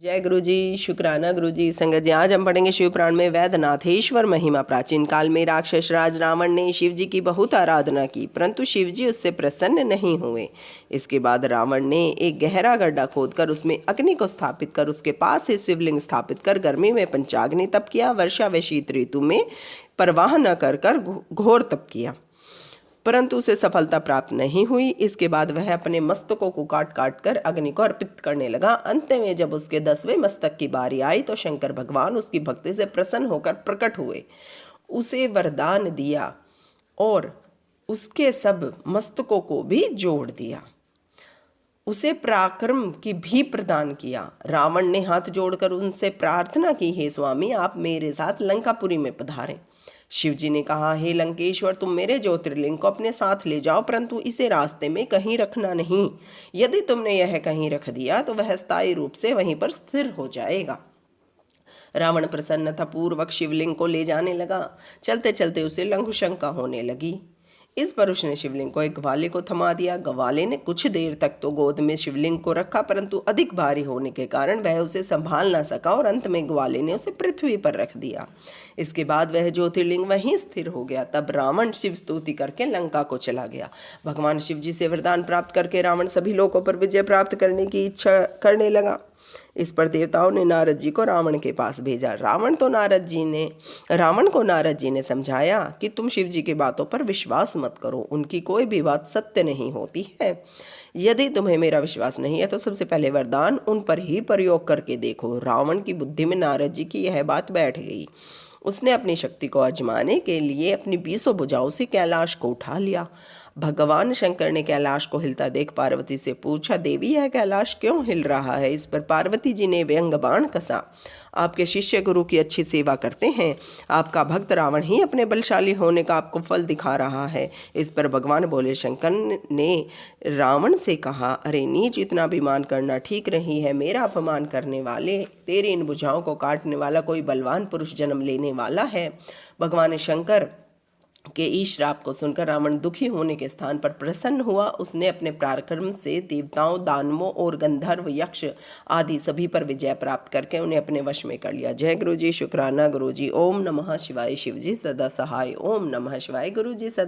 जय गुरु जी, शुक्राना गुरु जी। संगत जी, आज हम पढ़ेंगे शिव पुराण में वैद्यनाथेश्वर महिमा। प्राचीन काल में राक्षस राज रावण ने शिव जी की बहुत आराधना की, परंतु शिव जी उससे प्रसन्न नहीं हुए। इसके बाद रावण ने एक गहरा गड्ढा खोदकर उसमें अग्नि को स्थापित कर उसके पास ही शिवलिंग स्थापित कर गर्मी में पंचाग्नि तप किया, वर्षा व शीत ऋतु में परवाह न कर घोर तप किया, परंतु उसे सफलता प्राप्त नहीं हुई। इसके बाद वह अपने मस्तकों को काट काट कर अग्नि को अर्पित करने लगा। अंत में जब उसके 10वें मस्तक की बारी आई तो शंकर भगवान उसकी भक्ति से प्रसन्न होकर प्रकट हुए, उसे वरदान दिया और उसके सब मस्तकों को भी जोड़ दिया, उसे पराक्रम की भी प्रदान किया। रावण ने हाथ जोड़कर उनसे प्रार्थना की, हे स्वामी, आप मेरे साथ लंकापुरी में पधारें। शिव जी ने कहा, हे लंकेश्वर, तुम मेरे ज्योतिर्लिंग को अपने साथ ले जाओ, परंतु इसे रास्ते में कहीं रखना नहीं। यदि तुमने यह कहीं रख दिया तो वह स्थायी रूप से वहीं पर स्थिर हो जाएगा। रावण प्रसन्नता पूर्वक शिवलिंग को ले जाने लगा। चलते चलते उसे लघुशंका होने लगी। इस पर उसने शिवलिंग को एक ग्वाले को थमा दिया। ग्वाले ने कुछ देर तक तो गोद में शिवलिंग को रखा, परंतु अधिक भारी होने के कारण वह उसे संभाल ना सका और अंत में ग्वाले ने उसे पृथ्वी पर रख दिया। इसके बाद वह ज्योतिर्लिंग वहीं स्थिर हो गया। तब रावण शिव स्तुति करके लंका को चला गया। भगवान शिव जी से वरदान प्राप्त करके रावण सभी लोगों पर विजय प्राप्त करने की इच्छा करने लगा। इस पर देवताओं ने नारद जी को रावण के पास भेजा। रावण को नारद जी ने समझाया कि तुम शिव जी की बातों पर विश्वास मत करो, उनकी कोई भी बात सत्य नहीं होती है। यदि तुम्हें मेरा विश्वास नहीं है तो सबसे पहले वरदान उन पर ही प्रयोग करके देखो। रावण की बुद्धि में नारद जी की यह बात बैठ गई। उसने अपनी शक्ति को आजमाने के लिए अपनी 20 भुजाओं से कैलाश को उठा लिया। भगवान शंकर ने कैलाश को हिलता देख पार्वती से पूछा, देवी, यह कैलाश क्यों हिल रहा है? इस पर पार्वती जी ने व्यंग बाण कसा। आपके शिष्य गुरु की अच्छी सेवा करते हैं, आपका भक्त रावण ही अपने बलशाली होने का आपको फल दिखा रहा है। इस पर भगवान बोले, शंकर ने रावण से कहा, अरे नीच, इतना अभिमान करना ठीक नहीं है। मेरा अपमान करने वाले, तेरी इन भुजाओं को काटने वाला कोई बलवान पुरुष जन्म लेने वाला है। भगवान शंकर के इस श्राप को सुनकर रावण दुखी होने के स्थान पर प्रसन्न हुआ। उसने अपने पराक्रम से देवताओं, दानवों और गंधर्व, यक्ष आदि सभी पर विजय प्राप्त करके उन्हें अपने वश में कर लिया। जय गुरु जी, शुक्राना गुरु जी। ओम नमः शिवाय। शिव जी सदा सहाय। ओम नमः शिवाय। गुरु जी सदा